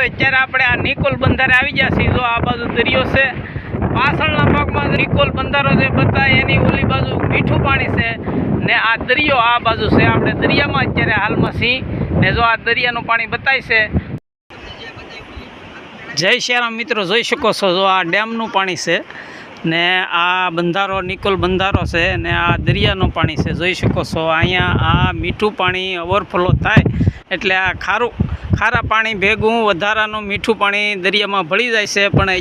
અત્યારે આપણે આ નિકોલ બંધારે આવી ગયા છીએ। જો આ બાજુ દરિયો છે, પાછળના ભાગમાં નિકોલ બંધારો છે, બતાય એની ઓલી બાજુ મીઠું પાણી છે ને આ દરિયો આ બાજુ છે। આપણે દરિયામાં અત્યારે હાલમાં છીએ ને જો આ દરિયાનું પાણી બતાય છે। જય શ્રી રામ મિત્રો, જોઈ શકો છો જો આ ડેમનું પાણી છે ને આ બંધારો નિકોલ બંધારો છે ને આ દરિયાનું પાણી છે। જોઈ શકો છો અહીંયા આ મીઠું પાણી ઓવરફ્લો થાય એટલે આ ખારા પાણી ભેગું વધારાનું મીઠું પાણી દરિયામાં ભળી જાય છે। પણ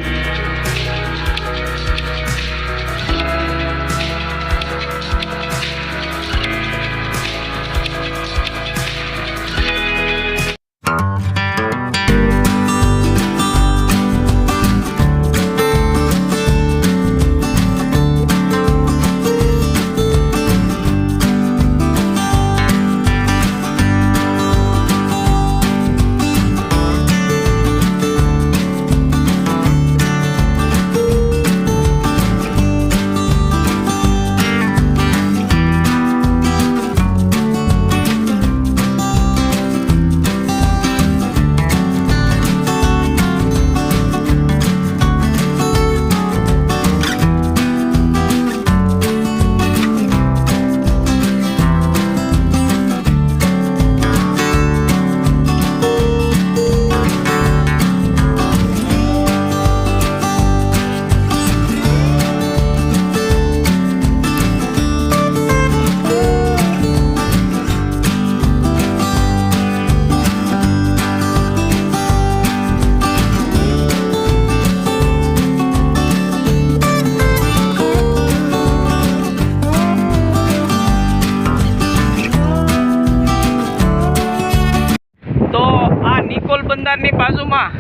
નિકોલ બંધારની બાજુમાં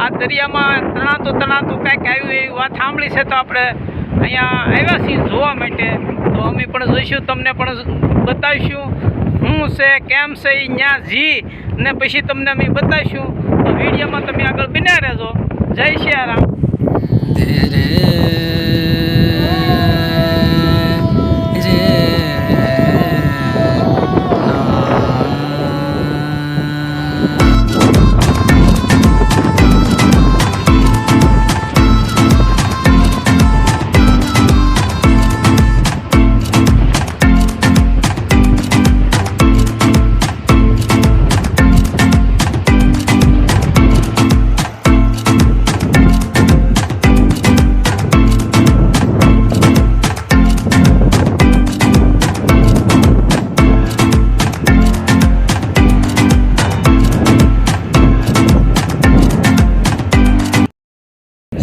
આ દરિયામાં તણાતું કાંઈક આવ્યું એવી વાત સાંભળી છે, તો આપણે અહીંયા આવ્યા છીએ જોવા માટે। તો અમે પણ જોઈશું, તમને પણ બતાવીશું શું છે કેમ છે એ ત્યાં જી ને પછી તમને અમે બતાવીશું। તો વિડીયોમાં તમે આગળ બન્યા રહેજો। જય શ્રી રામ।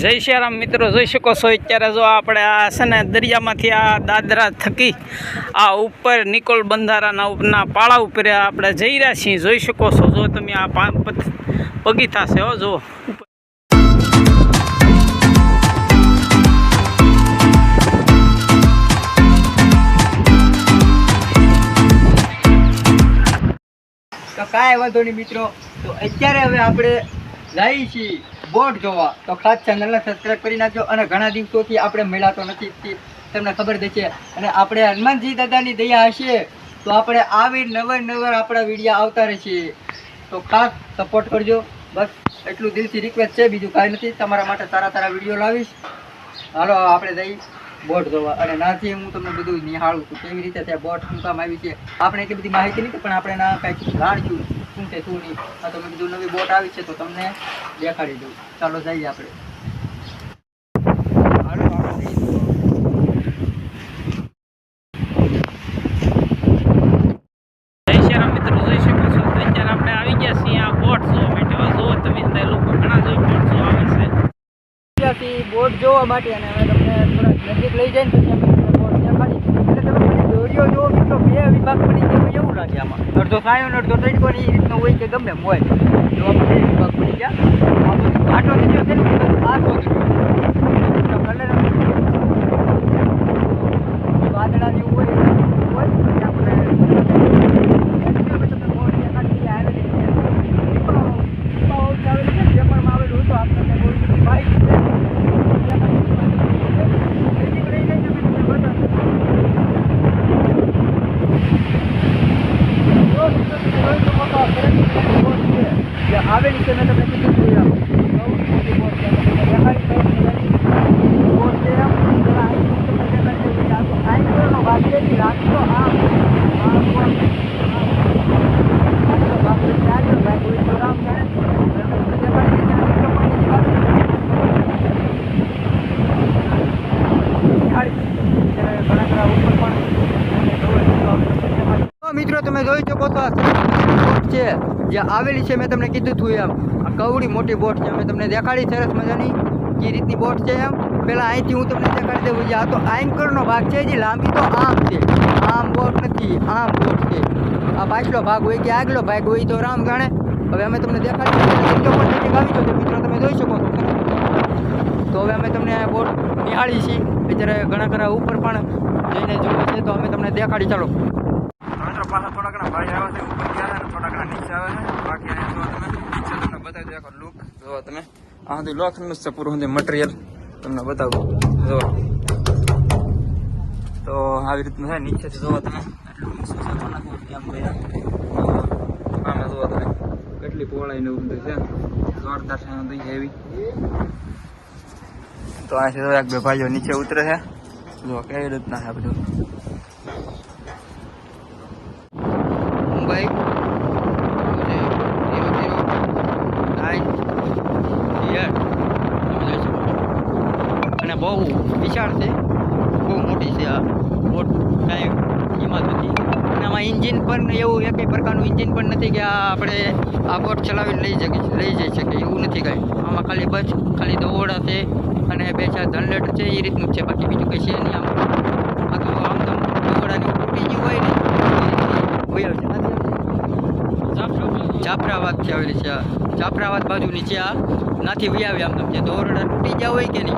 જય શ્રી રામ મિત્રો, જોઈ શકો છો અત્યારે જો આપણે આ છે ને દરિયામાંથી આ દાદરા થકી આ ઉપર નિકોલ બંધારાના ઉપરના પાળા ઉપર આપણે જઈ રહ્યા છીએ। જોઈ શકો છો જો તમે આ પગીથા છે હો જો તો કાંઈ વાંધો નહીં મિત્રો। તો અત્યારે હવે આપણે જઈએ છીએ બોટ જોવા। તો ખાસ ચેનલને સબસ્ક્રાઈબ કરી નાખજો અને ઘણા દિવસોથી આપણે મળ્યા નથી, તમને ખબર જ છે। અને આપણે હનુમાનજી દાદાની દયા હશે તો આપણે આવી નવા આપણા વિડીયો આવતા રહેશે। તો ખાસ સપોર્ટ કરજો, બસ એટલું દિલથી રિક્વેસ્ટ છે, બીજું કાંઈ નથી। તમારા માટે સારા વિડીયો લાવીશ। હાલો આપણે જઈ બોટ જોવા અને નાથી હું તમને બધું નિહાળું છું કેવી રીતે ત્યાં બોટ શું કામ આવી છે। આપણે એટલી બધી માહિતી નથી પણ આપણે ના કાંઈક જાણશું શું છે શું નહીં। હા તો મેં કીધું નવી બોટ આવી છે તો તમને દેખાડી દઉં। ચાલો જઈએ આપણે। જય શ્રી રામ મિત્રો, જોઈ શકો છો અત્યારે આપણે આવી ગયા છીએ આ બોટ જોવા માટે। જો તમે લોકો ઘણા જોઈ બોટ જોવા આવે છે બોટ જોવા માટે અને હવે તમને થોડા નજીક લઈ જાય ને પછી અમે બોટ દેખાડી એટલે તમે દોરીઓ જોવો મિત્રો, બે વિભાગ પડી ગયા એવું લાગે આમાં। અડધો સાયો ને અડધો તડકો ને એ રીતનો હોય કે ગમે એમ હોય। જો આપણે બે વિભાગ પડી ગયા, આ બધું ઘાટો દરિયો છે ને આ કલર વાદળા જેવું હોય આપણે બોટ દેખાડી આવેલી છે પેપરમાં આવેલું હતું આપણે બાઈક આવેલી છે મેં તમને કીધું તમે જોઈ શકો છો આ બોટ છે જે આવેલી છે મેં તમને કીધું હતું એમ આ કવડી મોટી બોટ છે અમે તમને દેખાડી સરસ મજાની જે રીતની બોટ છે એમ પહેલાં અહીંથી હું તમને દેખાડી દઉં જે આ તો એન્કરનો ભાગ છે જે લાંબી તો આમ છે આમ બોટ નથી આમ બોટ છે આ પાછલો ભાગ હોય કે આગલો ભાગ હોય તો રામ જાણે હવે અમે તમને દેખાડી મિત્રો તમે જોઈ શકો છો તો હવે અમે તમને બોટ નિહાળી છીએ અત્યારે ઘણા ખરા ઉપર પણ જઈને જોવે છે તો અમે તમને દેખાડી ચાલો મિત્રો પાછા થોડા ઘણા ભાઈ આવે છે ઉપર ગયા ને થોડા ઘણા નીચે આવે છે બાકી જો તમે નીચે તમને બતાવી દો લુક જો તમે આ બધું લોખંડનું છે પૂરું મટીરિયલ તમને બતાવું જો તો આવી રીતનું છે નીચેથી જોવો તમે એટલું કેમ ગયા આમે જોવો તમે કેટલી પહોળાઈ ને ઊંધી છે જોરદાર છે ઊંધી એવી તો અહીંથી તો એક બે ભાઈઓ નીચે ઉતરે છે જો કેવી રીતના છે બધું મુંબઈ અને બહુ વિશાળ છે બહુ મોટી છે આ બોટ કાંઈ કિંમત નથી અને આમાં ઇન્જિન પણ એવું એક પ્રકારનું ઇન્જિન પણ નથી કે આપણે આ બોટ ચલાવીને લઈ જઈ શકીએ એવું નથી કાંઈ આમાં ખાલી બસ ખાલી દોરડા છે અને 2-4 જનરેટર છે એ રીતનું જ છે બાકી બીજું કંઈ છે નહીં આમ આ તો આમ તો દોરડાની તૂટી ગયું હોય ને જાફરાબાદથી આવેલી છે આ જાફરાબાદ બાજુની છે આ નાથી વી આવી આમ જે દોરડા તૂટી ગયા હોય કે નહીં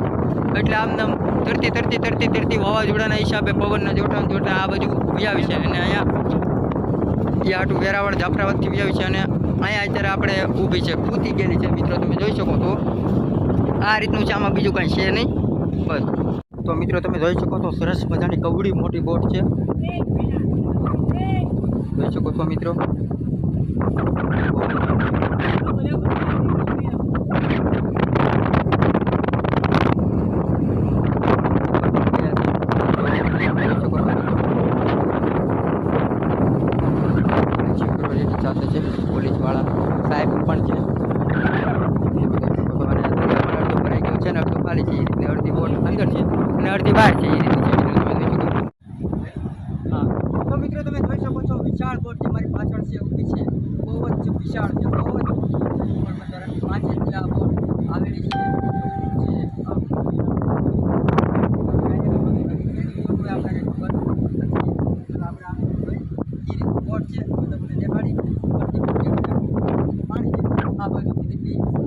એટલે આમ તરતી વાવાઝોડાના હિસાબે પવનના જોટા આ બાજુ વી આવી છે અને અહીંયા એ આટું વેરાવળ જાફરાબાદથી વી આવી છે અને અહીંયા અત્યારે આપણે ઊભી છે ખૂતી ગયેલી છે મિત્રો તમે જોઈ શકો તો આ રીતનું છે આમાં બીજું કાંઈ છે નહીં બસ તો મિત્રો તમે જોઈ શકો છો સરસ મજાની કવડી મોટી બોટ છે જોઈ શકો છો મિત્રો પોલીસવાળા સાહેબ પણ છે ખાલી છે એ રીતે અડધી બોટ અંદર છે અને અડધી બહાર છે એ રીતે હા તો મિત્રો તમે જોઈ શકો છો વિશાળ બોટ જે મારી પાછળ છે ઊભી છે બહુ જ વિશાળ છે બહુ જ પાંચે આ બોટ આવેલી છે બોટ છે તમને દેખાડી પાણી છે આ બાજુ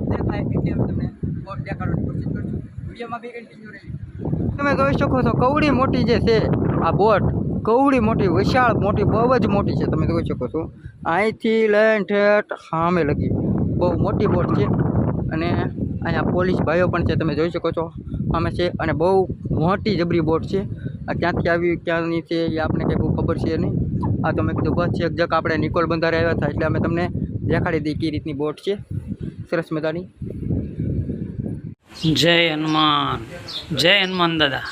દેખાય એટલે તમને બોટ દેખાડવાની કોશિશ કરશું વિડીયોમાં બી કન્ટિન્યુ રહી તમે જોઈ શકો છો કવડી મોટી જે છે આ બોટ કવડી મોટી વિશાળ મોટી બહુ જ મોટી છે તમે જોઈ શકો છો અહીંથી લઈને ઠેઠ સામે લગી બહુ મોટી બોટ છે અને અહીંયા પોલીસ ભાઈઓ પણ છે તમે જોઈ શકો છો સામે છે અને બહુ મોટી જબરી બોટ છે આ ક્યાંથી આવી ક્યાંની છે એ આપણે કંઈ બહુ ખબર છે નહીં આ તો મેં કીધું બસ છે એક જગ આપણે નિકોલ બંધારે આવ્યા હતા એટલે અમે તમને દેખાડી દઈએ કઈ રીતની બોટ છે સરસ મજાની જય હનુમાન દાદા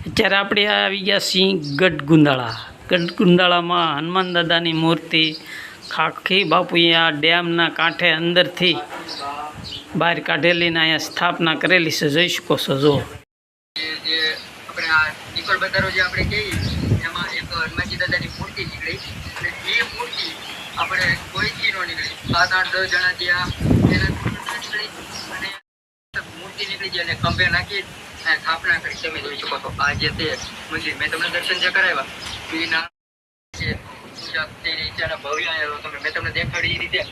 અત્યારે આપણે આવી ગયા સિંહ ગઢગુંદાળામાં હનુમાન દાદાની મૂર્તિ ખાખી બાપુએ આ ડેમના કાંઠે અંદરથી બહાર કાઢેલીને અહીંયા સ્થાપના કરેલી છે જોઈ શકો છો જો જે આપણે આ નિકોલ બંધારો જે આપણે કહીએ એમાં એક હનુમાનજી દાદાની મૂર્તિ નીકળી અને એ મૂર્તિ આપણે કોઈથી ન નીકળી 7-8-10 જણા ત્યાં નીકળી અને મૂર્તિ નીકળી જાય અને ખંભે નાખી સ્થાપના કરી તમે જોઈ શકો છો આ જે તે મંદિર મેં તમને દર્શન જે કરાવ્યા એના છે પૂજા તે રીતે ભવ્ય તમે મેં તમને દેખાડી એ રીતે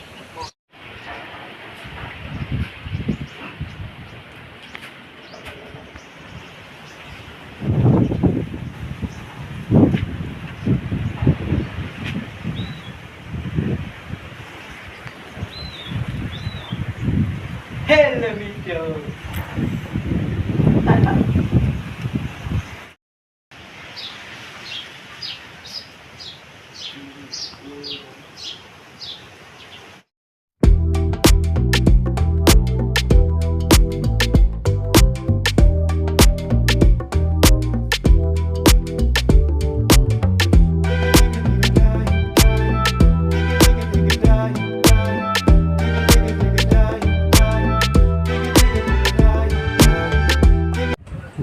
Hello, Mito.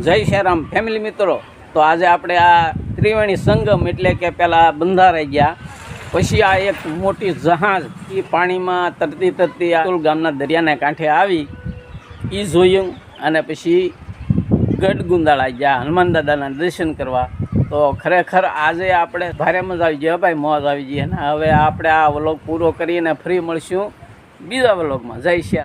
જય શ્રી રામ ફેમિલી મિત્રો તો આજે આપણે આ ત્રિવેણી સંગમ એટલે કે પહેલાં બંધારાઈ ગયા, પછી આ એક મોટી જહાજ એ પાણીમાં તરતી તરતી આ ગામના દરિયાના કાંઠે આવી એ જોયું, અને પછી ગઢગુંદાળા ગયા હનુમાન દાદાના દર્શન કરવા. તો ખરેખર આજે આપણે ભારે મજા આવી ગઈ ભાઈ, મોજ આવી ગઈ. અને હવે આપણે આ વ્લોગ પૂરો કરીને ફ્રી મળશું બીજા વ્લોગમાં. જય શ્રી